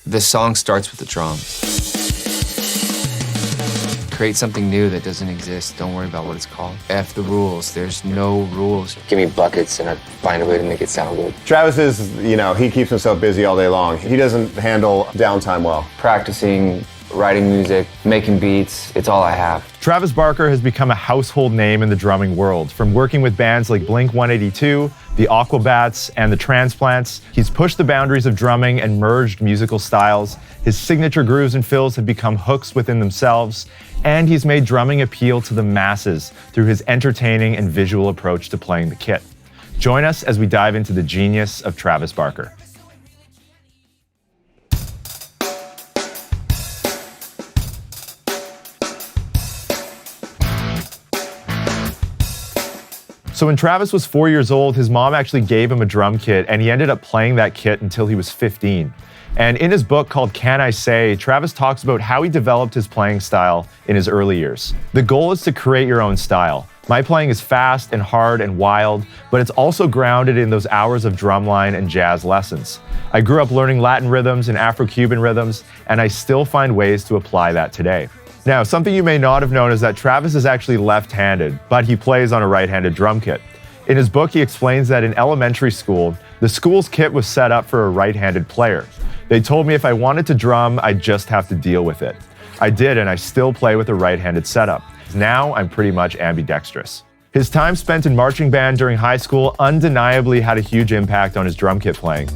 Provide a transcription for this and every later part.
The song starts with the drums. Create something new that doesn't exist. Don't worry about what it's called. F the rules. There's no rules. Give me buckets and I find a way to make it sound good. Travis is, he keeps himself busy all day long. He doesn't handle downtime well. Practicing, writing music, making beats, it's all I have. Travis Barker has become a household name in the drumming world. From working with bands like Blink-182, the Aquabats, and the Transplants, he's pushed the boundaries of drumming and merged musical styles. His signature grooves and fills have become hooks within themselves, and he's made drumming appeal to the masses through his entertaining and visual approach to playing the kit. Join us as we dive into the genius of Travis Barker. So when Travis was 4 years old, his mom actually gave him a drum kit, and he ended up playing that kit until he was 15. And in his book called Can I Say, Travis talks about how he developed his playing style in his early years. The goal is to create your own style. My playing is fast and hard and wild, but it's also grounded in those hours of drumline and jazz lessons. I grew up learning Latin rhythms and Afro-Cuban rhythms, and I still find ways to apply that today. Now, something you may not have known is that Travis is actually left-handed, but he plays on a right-handed drum kit. In his book, he explains that in elementary school, the school's kit was set up for a right-handed player. They told me if I wanted to drum, I'd just have to deal with it. I did, and I still play with a right-handed setup. Now, I'm pretty much ambidextrous. His time spent in marching band during high school undeniably had a huge impact on his drum kit playing.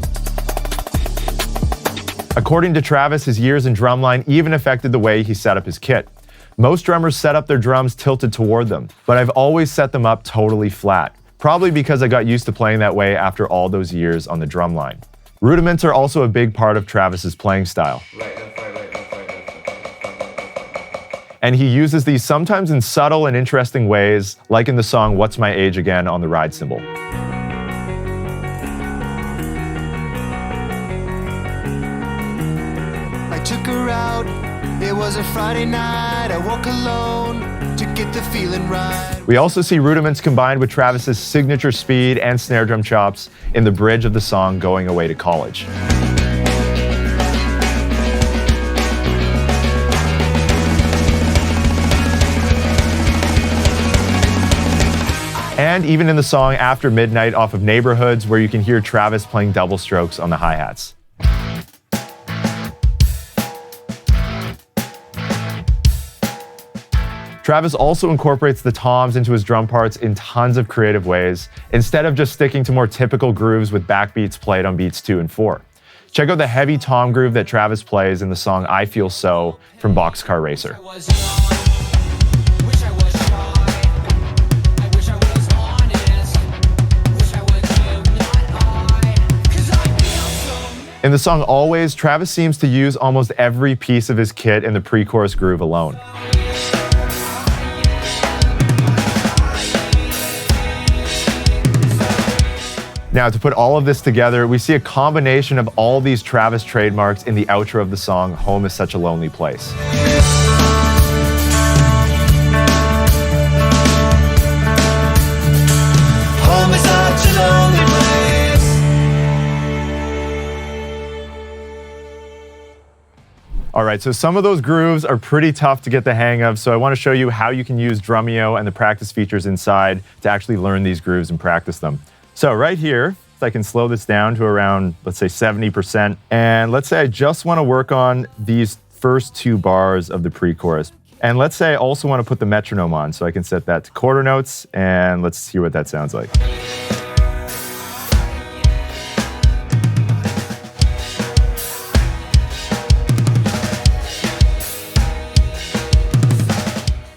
According to Travis, his years in drumline even affected the way he set up his kit. Most drummers set up their drums tilted toward them, but I've always set them up totally flat, probably because I got used to playing that way after all those years on the drumline. Rudiments are also a big part of Travis's playing style. And he uses these sometimes in subtle and interesting ways, like in the song What's My Age Again on the ride cymbal. Took her out, it was a Friday night, I woke alone to get the feeling right. We also see rudiments combined with Travis's signature speed and snare drum chops in the bridge of the song Going Away to College. And even in the song After Midnight off of Neighborhoods, where you can hear Travis playing double strokes on the hi-hats. Travis also incorporates the toms into his drum parts in tons of creative ways, instead of just sticking to more typical grooves with backbeats played on beats 2 and 4. Check out the heavy tom groove that Travis plays in the song I Feel So from Boxcar Racer. In the song Always, Travis seems to use almost every piece of his kit in the pre-chorus groove alone. Now, to put all of this together, we see a combination of all these Travis trademarks in the outro of the song, Home is Such a Lonely Place. Home is such a lonely place. All right, so some of those grooves are pretty tough to get the hang of, so I want to show you how you can use Drumeo and the practice features inside to actually learn these grooves and practice them. So right here, if I can slow this down to around, let's say 70%, and let's say I just want to work on these first 2 bars of the pre-chorus. And let's say I also want to put the metronome on, so I can set that to quarter notes, and let's hear what that sounds like.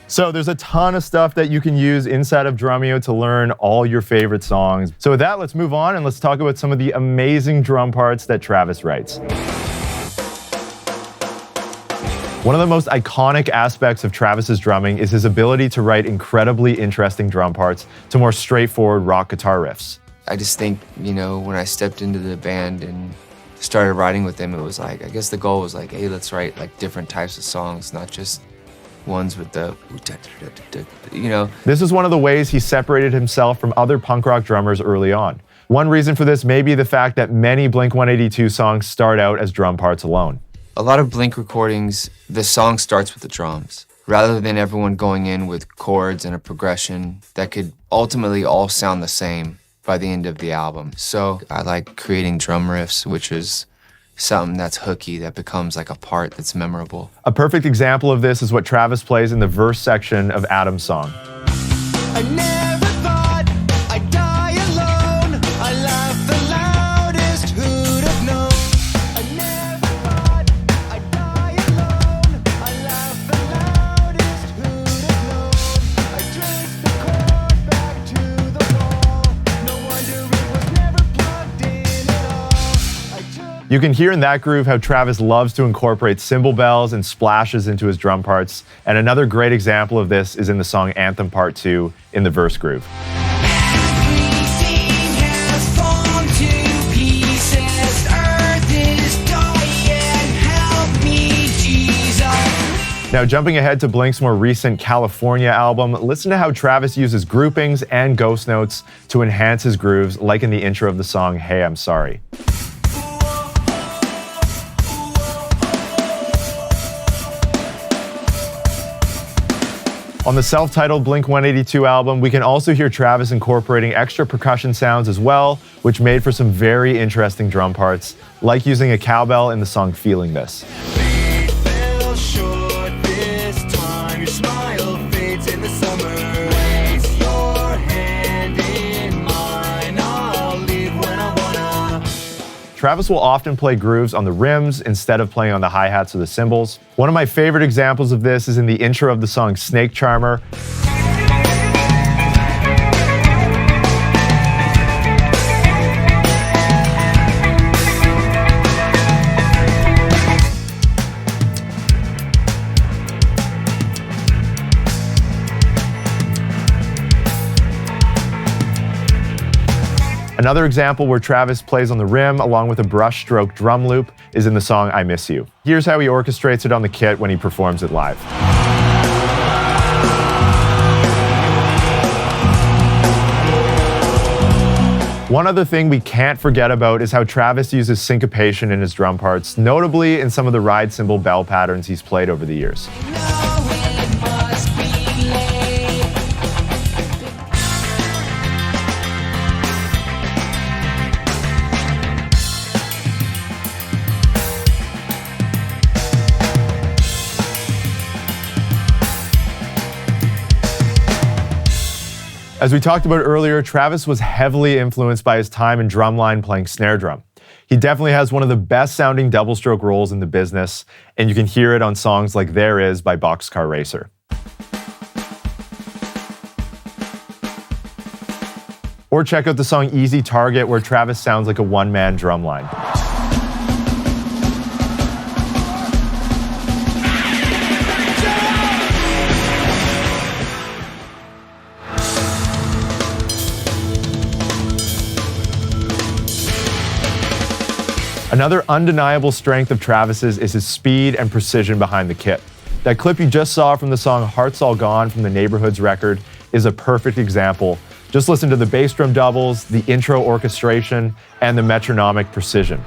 So there's a ton of stuff that you can use inside of Drumeo to learn all your favorite songs. So with that, let's move on and let's talk about some of the amazing drum parts that Travis writes. One of the most iconic aspects of Travis's drumming is his ability to write incredibly interesting drum parts to more straightforward rock guitar riffs. I just think, when I stepped into the band and started writing with them, it was like, I guess the goal was like, hey, let's write like different types of songs, not just ones with the, This is one of the ways he separated himself from other punk rock drummers early on. One reason for this may be the fact that many Blink-182 songs start out as drum parts alone. A lot of Blink recordings, the song starts with the drums, rather than everyone going in with chords and a progression that could ultimately all sound the same by the end of the album. So I like creating drum riffs, which is something that's hooky, that becomes like a part that's memorable. A perfect example of this is what Travis plays in the verse section of Adam's song. I never thought I'd die alone. I laughed the loudest, who'd have known? I never thought I'd die alone. I laughed the loudest, who'd have known? I traced the cord back to the wall. No wonder it was never plugged in at all. You can hear in that groove how Travis loves to incorporate cymbal bells and splashes into his drum parts, and another great example of this is in the song Anthem Part 2 in the verse groove. Everything has fallen to pieces. Earth is dying. Help me, Jesus. Now, jumping ahead to Blink's more recent California album, listen to how Travis uses groupings and ghost notes to enhance his grooves, like in the intro of the song Hey, I'm Sorry. On the self-titled Blink-182 album, we can also hear Travis incorporating extra percussion sounds as well, which made for some very interesting drum parts, like using a cowbell in the song Feeling This. We fell short this time. Your smile fades in the summer. Place your hand in mine. I'll leave when I wanna. Travis will often play grooves on the rims instead of playing on the hi-hats or the cymbals. One of my favorite examples of this is in the intro of the song Snake Charmer. Another example where Travis plays on the rim along with a brushstroke drum loop is in the song I Miss You. Here's how he orchestrates it on the kit when he performs it live. One other thing we can't forget about is how Travis uses syncopation in his drum parts, notably in some of the ride cymbal bell patterns he's played over the years. As we talked about earlier, Travis was heavily influenced by his time in drumline playing snare drum. He definitely has one of the best sounding double stroke rolls in the business, and you can hear it on songs like There Is by Boxcar Racer. Or check out the song Easy Target, where Travis sounds like a one-man drum line. Another undeniable strength of Travis's is his speed and precision behind the kit. That clip you just saw from the song Hearts All Gone from the Neighborhoods record is a perfect example. Just listen to the bass drum doubles, the intro orchestration, and the metronomic precision.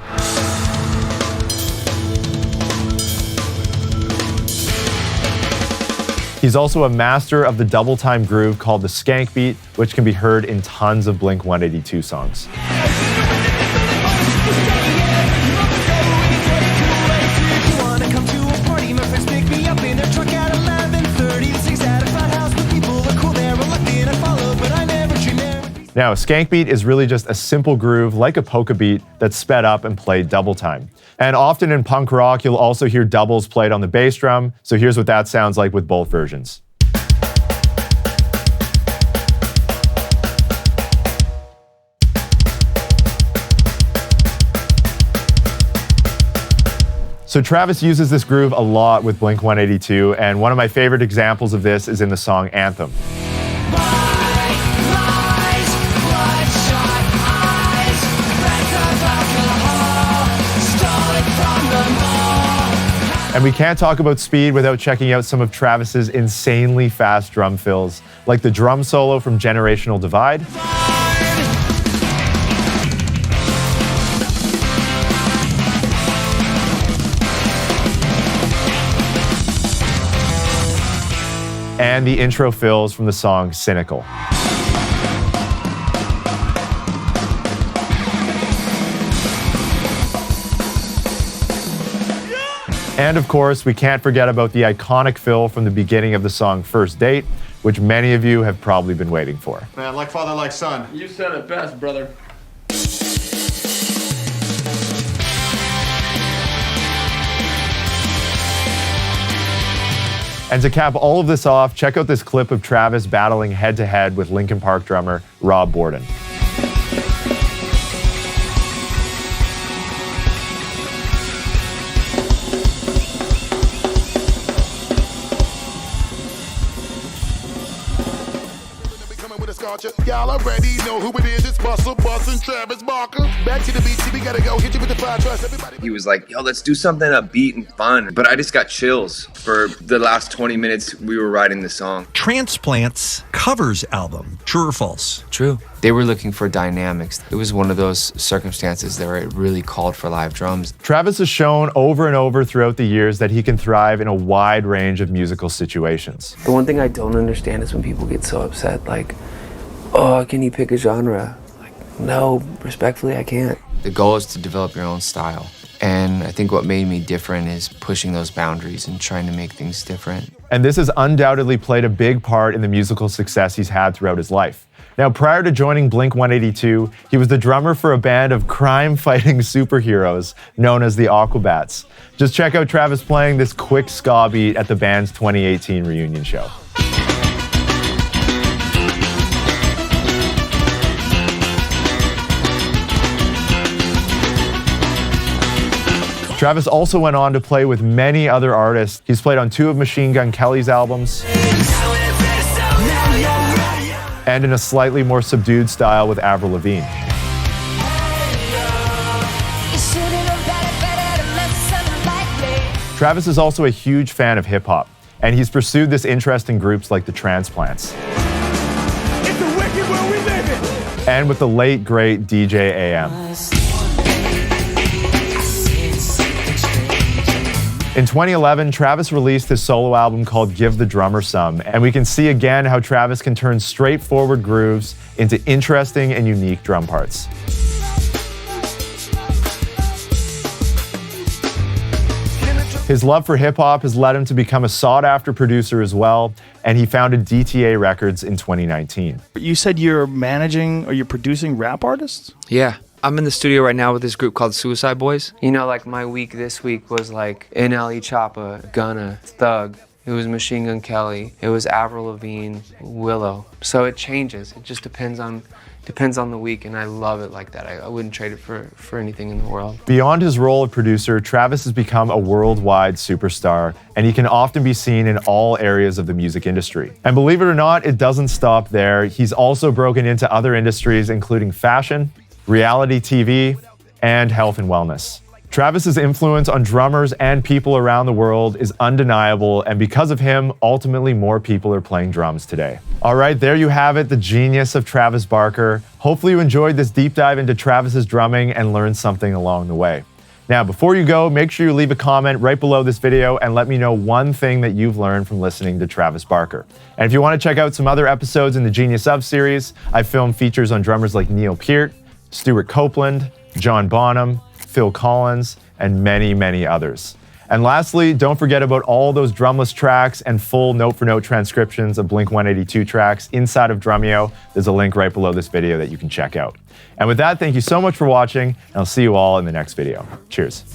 He's also a master of the double time groove called the skank beat, which can be heard in tons of Blink-182 songs. Now, a skank beat is really just a simple groove like a polka beat that's sped up and played double time. And often in punk rock, you'll also hear doubles played on the bass drum, so here's what that sounds like with both versions. So Travis uses this groove a lot with Blink-182, and one of my favorite examples of this is in the song Anthem. And we can't talk about speed without checking out some of Travis's insanely fast drum fills, like the drum solo from Generational Divide. and the intro fills from the song Cynical. And of course, we can't forget about the iconic fill from the beginning of the song First Date, which many of you have probably been waiting for. Man, like father, like son. You said it best, brother. And to cap all of this off, check out this clip of Travis battling head-to-head with Linkin Park drummer Rob Borden. Y'all already know who it is. It's Bustle, Bus, and Travis Barker. Back to the beat, we gotta go. Hit you with the fire trust. Everybody. He was like, yo, let's do something upbeat and fun. But I just got chills for the last 20 minutes we were writing the song. Transplants covers album. True or false? True. They were looking for dynamics. It was one of those circumstances where it really called for live drums. Travis has shown over and over throughout the years that he can thrive in a wide range of musical situations. The one thing I don't understand is when people get so upset, like, oh, can you pick a genre? Like, no, respectfully, I can't. The goal is to develop your own style. And I think what made me different is pushing those boundaries and trying to make things different. And this has undoubtedly played a big part in the musical success he's had throughout his life. Now, prior to joining Blink-182, he was the drummer for a band of crime-fighting superheroes known as the Aquabats. Just check out Travis playing this quick ska beat at the band's 2018 reunion show. Travis also went on to play with many other artists. He's played on 2 of Machine Gun Kelly's albums, and in a slightly more subdued style with Avril Lavigne. Travis is also a huge fan of hip-hop, and he's pursued this interest in groups like the Transplants. It's the wicked world we live in. And with the late, great DJ AM. In 2011, Travis released his solo album called Give the Drummer Some, and we can see again how Travis can turn straightforward grooves into interesting and unique drum parts. His love for hip-hop has led him to become a sought-after producer as well, and he founded DTA Records in 2019. You said you're managing or you're producing rap artists? Yeah. I'm in the studio right now with this group called Suicide Boys. You know, like my week this week was like NLE Choppa, Gunna, Thug. It was Machine Gun Kelly. It was Avril Lavigne, Willow. So it changes. It just depends on the week, and I love it like that. I wouldn't trade it for anything in the world. Beyond his role of producer, Travis has become a worldwide superstar, and he can often be seen in all areas of the music industry. And believe it or not, it doesn't stop there. He's also broken into other industries, including fashion, reality TV, and health and wellness. Travis's influence on drummers and people around the world is undeniable, and because of him, ultimately more people are playing drums today. All right, there you have it, the genius of Travis Barker. Hopefully you enjoyed this deep dive into Travis's drumming and learned something along the way. Now, before you go, make sure you leave a comment right below this video and let me know one thing that you've learned from listening to Travis Barker. And if you want to check out some other episodes in the Genius Of series, I've filmed features on drummers like Neil Peart, Stuart Copeland, John Bonham, Phil Collins, and many, many others. And lastly, don't forget about all those drumless tracks and full note-for-note transcriptions of Blink-182 tracks inside of Drumeo. There's a link right below this video that you can check out. And with that, thank you so much for watching, and I'll see you all in the next video. Cheers.